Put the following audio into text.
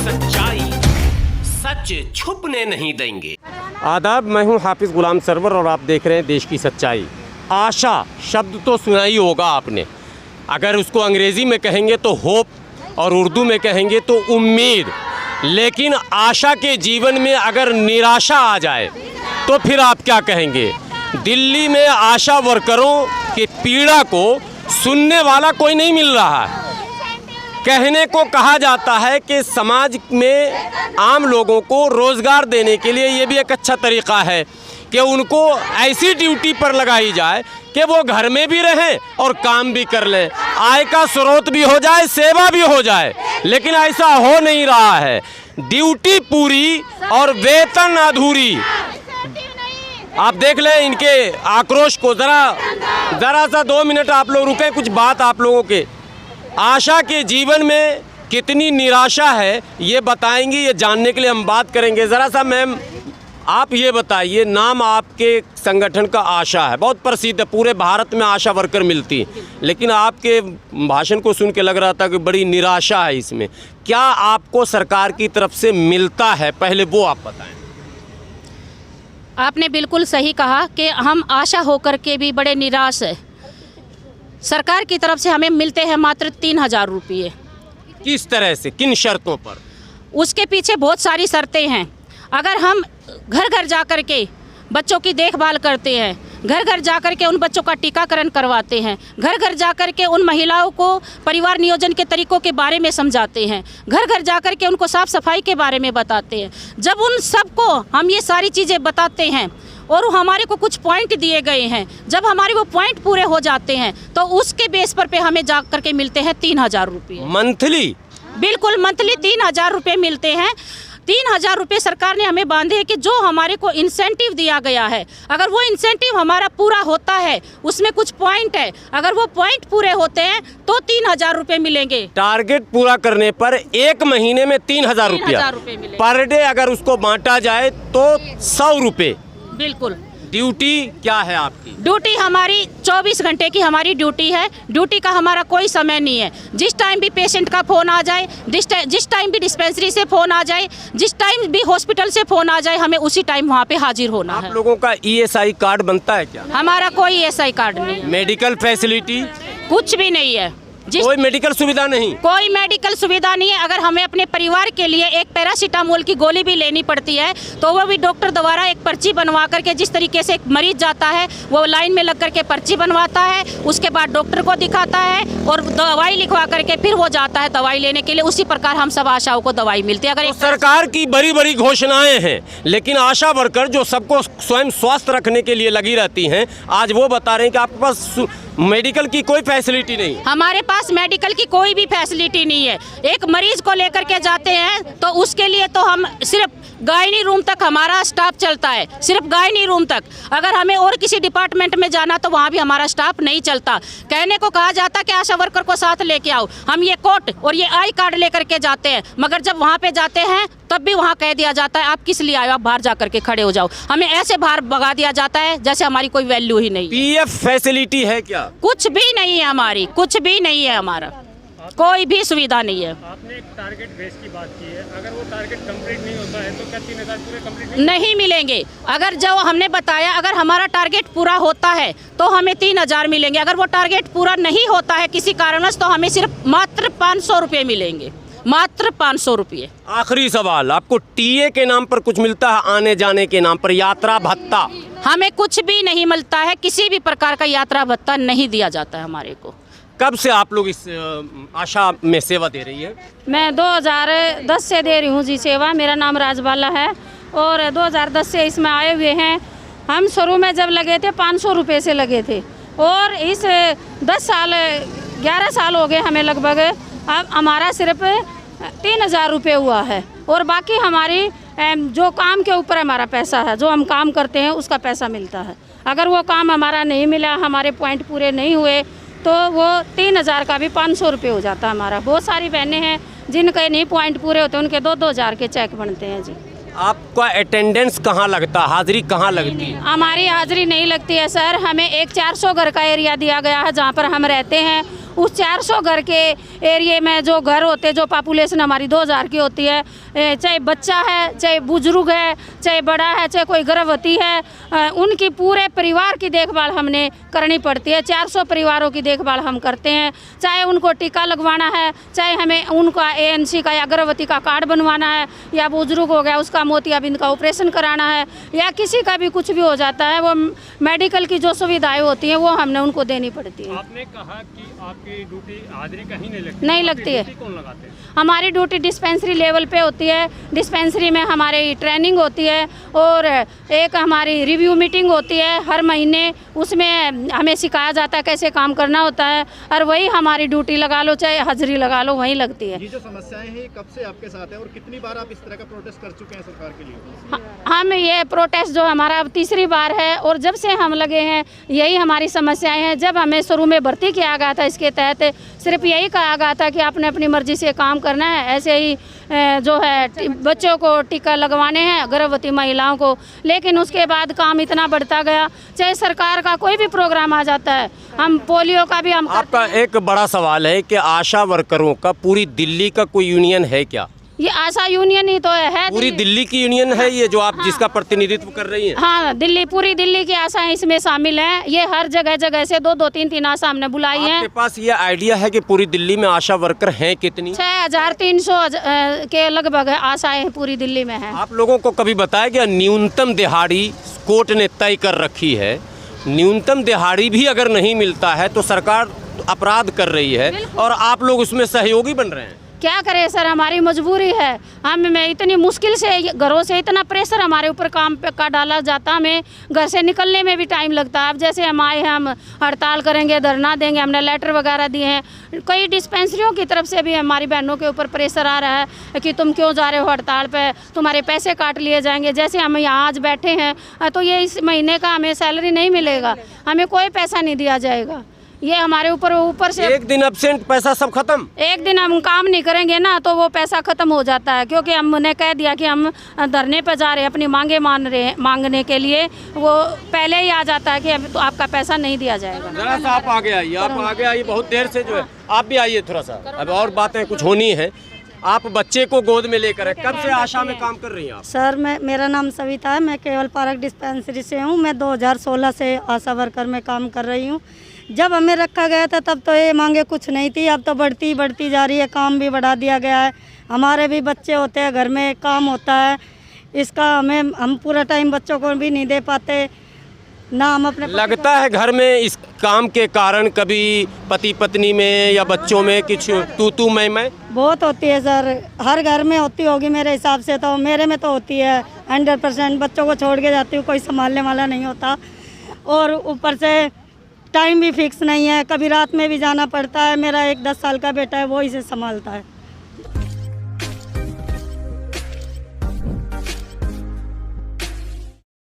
सच्चाई सच छुपने नहीं देंगे। आदाब, मैं हूं हाफिज़ गुलाम सरवर और आप देख रहे हैं देश की सच्चाई। आशा शब्द तो सुना ही होगा आपने, अगर उसको अंग्रेज़ी में कहेंगे तो होप और उर्दू में कहेंगे तो उम्मीद। लेकिन आशा के जीवन में अगर निराशा आ जाए तो फिर आप क्या कहेंगे। दिल्ली में आशा वर्करों की पीड़ा को सुनने वाला कोई नहीं मिल रहा है। कहने को कहा जाता है कि समाज में आम लोगों को रोज़गार देने के लिए ये भी एक अच्छा तरीक़ा है कि उनको ऐसी ड्यूटी पर लगाई जाए कि वो घर में भी रहें और काम भी कर लें, आय का स्रोत भी हो जाए, सेवा भी हो जाए। लेकिन ऐसा हो नहीं रहा है, ड्यूटी पूरी और वेतन अधूरी। आप देख लें इनके आक्रोश को, ज़रा सा 2 मिनट आप लोग रुकें, कुछ बात आप लोगों के आशा के जीवन में कितनी निराशा है ये बताएंगी, ये जानने के लिए हम बात करेंगे। ज़रा सा मैम आप ये बताइए, नाम आपके संगठन का आशा है, बहुत प्रसिद्ध है, पूरे भारत में आशा वर्कर मिलती है, लेकिन आपके भाषण को सुन के लग रहा था कि बड़ी निराशा है इसमें। क्या आपको सरकार की तरफ से मिलता है, पहले वो आप बताएं। आपने बिल्कुल सही कहा कि हम आशा होकर के भी बड़े निराश है। सरकार की तरफ से हमें मिलते हैं मात्र 3000 रुपये। किस तरह से, किन शर्तों पर? उसके पीछे बहुत सारी शर्तें हैं। अगर हम घर घर जा कर के बच्चों की देखभाल करते हैं, घर घर जा कर के उन बच्चों का टीकाकरण करवाते हैं, घर घर जा कर के उन महिलाओं को परिवार नियोजन के तरीक़ों के बारे में समझाते हैं, घर घर जा कर के उनको साफ़ सफाई के बारे में बताते हैं, जब उन सबको हम ये सारी चीज़ें बताते हैं और हमारे को कुछ पॉइंट दिए गए हैं, जब हमारे वो पॉइंट पूरे हो जाते हैं तो उसके बेस पर पे हमें जा कर के मिलते हैं 3000 रुपये मंथली। बिल्कुल मंथली 3000 रुपये मिलते हैं। 3000 रुपये सरकार ने हमें बांधे हैं कि जो हमारे को इंसेंटिव दिया गया है, अगर वो इंसेंटिव हमारा पूरा होता है, उसमें कुछ पॉइंट है, अगर वो पॉइंट पूरे होते हैं तो 3000 रुपये मिलेंगे। टारगेट पूरा करने पर एक महीने में 3000 रुपया पर डे, अगर उसको बांटा जाए तो 100 रुपये। बिल्कुल। ड्यूटी क्या है आपकी? ड्यूटी हमारी 24 घंटे की हमारी ड्यूटी है। ड्यूटी का हमारा कोई समय नहीं है। जिस टाइम भी पेशेंट का फ़ोन आ जाए, जिस टाइम भी डिस्पेंसरी से फ़ोन आ जाए, जिस टाइम भी हॉस्पिटल से फ़ोन आ जाए, हमें उसी टाइम वहाँ पे हाजिर होना है। आप लोगों का ESI कार्ड बनता है क्या? हमारा कोई ESI कार्ड नहीं है। मेडिकल फैसिलिटी कुछ भी नहीं है। कोई मेडिकल सुविधा नहीं? कोई मेडिकल सुविधा नहीं है। अगर हमें अपने परिवार के लिए एक पैरासीटामोल की गोली भी लेनी पड़ती है तो वो भी डॉक्टर द्वारा एक पर्ची बनवा करके, जिस तरीके से एक मरीज जाता है वो लाइन में लग करके पर्ची बनवाता है, उसके बाद डॉक्टर को दिखाता है और दवाई लिखवा करके फिर वो जाता है दवाई लेने के लिए। उसी प्रकार हम सब आशाओं को दवाई मिलती है। अगर सरकार की बड़ी बड़ी घोषणाएं हैं, लेकिन आशा वर्कर जो सबको स्वयं स्वस्थ रखने के लिए लगी रहती हैं, आज वो बता रहे हैं कि आपके पास मेडिकल की कोई फैसिलिटी नहीं। हमारे पास मेडिकल की कोई भी फैसिलिटी नहीं है। एक मरीज को लेकर के जाते हैं तो उसके लिए तो हम सिर्फ गायनी रूम तक हमारा स्टाफ चलता है, सिर्फ गायनी रूम तक। अगर हमें और किसी डिपार्टमेंट में जाना तो वहाँ भी हमारा स्टाफ नहीं चलता। कहने को कहा जाता कि आशा वर्कर को साथ लेके आओ, हम ये कोट और ये आई कार्ड लेकर के जाते हैं, मगर जब वहाँ पे जाते हैं तब भी वहाँ कह दिया जाता है आप किस लिए आए हो, आप बाहर जा करके खड़े हो जाओ। हमें ऐसे बाहर भगा दिया जाता है जैसे हमारी कोई वैल्यू ही नहीं। PF फैसिलिटी है क्या? कुछ भी नहीं है हमारी, कुछ भी नहीं है हमारा, कोई भी सुविधा नहीं है। आपने एक टारगेट बेस की बात की है, अगर वो टारगेट कंप्लीट नहीं होता है तो क्या 3000 पूरे कंप्लीट नहीं मिलेंगे? अगर जो हमने बताया, अगर हमारा टारगेट पूरा होता है तो हमें 3000 मिलेंगे। अगर वो टारगेट पूरा नहीं होता है किसी कारणवश तो हमें सिर्फ मात्र 500 रुपये मिलेंगे, मात्र 500 रुपये। आखिरी सवाल, आपको TA के नाम पर कुछ मिलता है, आने जाने के नाम पर यात्रा भत्ता? हमें कुछ भी नहीं मिलता है, किसी भी प्रकार का यात्रा भत्ता नहीं दिया जाता है हमारे को। कब से आप लोग इस आशा में सेवा दे रही है? मैं 2010 से दे रही हूँ जी सेवा। मेरा नाम राजबाला है और 2010 से इसमें आए हुए हैं। हम शुरू में जब लगे थे 500 रुपये से लगे थे और इस 11 साल हो गए हमें लगभग। अब हमारा सिर्फ 3000 रुपये हुआ है और बाकी हमारी जो काम के ऊपर हमारा पैसा है, जो हम काम करते हैं उसका पैसा मिलता है। अगर वो काम हमारा नहीं मिला, हमारे पॉइंट पूरे नहीं हुए तो वो 3000 का भी 500 रुपये हो जाता है हमारा। बहुत सारी बहनें हैं जिनके नहीं पॉइंट पूरे होते, उनके 2-2 हज़ार के चेक बनते हैं जी। आपका अटेंडेंस कहाँ लगता है, हाजिरी कहाँ लगती है? हमारी हाजिरी नहीं लगती है सर। हमें एक 400 घर का एरिया दिया गया है जहाँ पर हम रहते हैं उस 400 घर के एरिए में जो घर होते हैं, जो पॉपुलेशन हमारी 2000 की होती है, चाहे बच्चा है, चाहे बुजुर्ग है, चाहे बड़ा है, चाहे कोई गर्भवती है, उनकी पूरे परिवार की देखभाल हमने करनी पड़ती है। 400 परिवारों की देखभाल हम करते हैं। चाहे उनको टीका लगवाना है, चाहे हमें उनका ANC का या गर्भवती का कार्ड बनवाना है, या बुजुर्ग हो गया उसका मोतियाबिंद का ऑपरेशन कराना है, या किसी का भी कुछ भी हो जाता है, वो मेडिकल की जो सुविधाएं होती हैं वो हमने उनको देनी पड़ती है। आपने कहा कि आपकी ड्यूटी हाजिरी कहीं नहीं लगती है। कौन लगाते हैं? हमारी ड्यूटी डिस्पेंसरी लेवल पे होती है। डिस्पेंसरी में हमारी ट्रेनिंग होती है और एक हमारी रिव्यू मीटिंग होती है हर महीने। उसमें हमें सिखाया जाता है कैसे काम करना होता है, और वही हमारी ड्यूटी लगा लो चाहे हाजिरी लगा लो, वही लगती है। ये जो समस्याएं हैं कब से आपके साथ है और कितनी बार आप इस तरह का प्रोटेस्ट कर चुके हैं सरकार के लिए? हम ये प्रोटेस्ट जो हमारा अब तीसरी बार है, और जब से हम लगे हैं यही हमारी समस्याएं हैं। जब हमें शुरू में भर्ती किया गया था इसके तहत सिर्फ यही कहा गया था कि आपने अपनी मर्जी से काम करना है, ऐसे ही जो है बच्चों को टीका लगवाने हैं, गर्भवती महिलाओं को। लेकिन उसके बाद काम इतना बढ़ता गया, चाहे सरकार का कोई भी प्रोग्राम आ जाता है, हम पोलियो का भी हम आपका एक बड़ा सवाल है कि आशा वर्करों का पूरी दिल्ली का कोई यूनियन है क्या? ये आशा यूनियन ही तो है। पूरी दिल्ली की यूनियन है ये जो आप जिसका प्रतिनिधित्व कर रही हैं? हाँ, दिल्ली, पूरी दिल्ली की आशाएं इसमें शामिल हैं। ये हर जगह जगह से 2-2, 3-3 आशा हमने बुलाई हैं। आपके पास ये आइडिया है कि पूरी दिल्ली में आशा वर्कर हैं कितनी? 6300 के लगभग आशाएं पूरी दिल्ली में हैं। आप लोगों को कभी बताया गया न्यूनतम दिहाड़ी कोर्ट ने तय कर रखी है, न्यूनतम दिहाड़ी भी अगर नहीं मिलता है तो सरकार अपराध कर रही है और आप लोग उसमें सहयोगी बन रहे हैं? क्या करें सर, हमारी मजबूरी है। हमें इतनी मुश्किल से घरों से इतना प्रेशर हमारे ऊपर काम का डाला जाता, हमें घर से निकलने में भी टाइम लगता है। अब जैसे हम आए हैं, हम हड़ताल करेंगे, धरना देंगे, हमने लेटर वगैरह दिए हैं। कई डिस्पेंसरियों की तरफ से भी हमारी बहनों के ऊपर प्रेशर आ रहा है कि तुम क्यों जा रहे हो हड़ताल पे, तुम्हारे पैसे काट लिए जाएंगे। जैसे हम यहाँ आज बैठे हैं तो ये इस महीने का हमें सैलरी नहीं मिलेगा, हमें कोई पैसा नहीं दिया जाएगा। ये हमारे ऊपर से एक दिन एब्सेंट पैसा सब खत्म। एक दिन हम काम नहीं करेंगे ना तो वो पैसा खत्म हो जाता है, क्योंकि हमने कह दिया कि हम धरने पर जा रहे हैं, अपनी मांगे मांगने के लिए। वो पहले ही आ जाता है कि अब तो आपका पैसा नहीं दिया जाएगा। जरा सा आप आगे आइए, आप आगे आइए, बहुत देर से जो है आप भी आइए थोड़ा सा, अब और बातें कुछ होनी है। आप बच्चे को गोद में लेकर कब से आशा में काम कर रही हैं आप? सर मेरा नाम सविता है, मैं केवल पार्क डिस्पेंसरी से हूँ। मैं 2016 से आशा वर्कर में काम कर रही हूँ। जब हमें रखा गया था तब तो ये मांगे कुछ नहीं थी, अब तो बढ़ती जा रही है। काम भी बढ़ा दिया गया है, हमारे भी बच्चे होते हैं, घर में काम होता है, इसका हम पूरा टाइम बच्चों को भी नहीं दे पाते ना। हम अपने लगता है घर में इस काम के कारण कभी पति पत्नी में या बच्चों में कुछ तू मैं बहुत होती है सर, हर घर में होती होगी मेरे हिसाब से। तो मेरे में तो होती है 100%। बच्चों को छोड़ के जाती हूँ, कोई संभालने वाला नहीं होता, और ऊपर से टाइम भी फिक्स नहीं है, कभी रात में भी जाना पड़ता है। मेरा एक 10 साल का बेटा है, वो इसे संभालता है।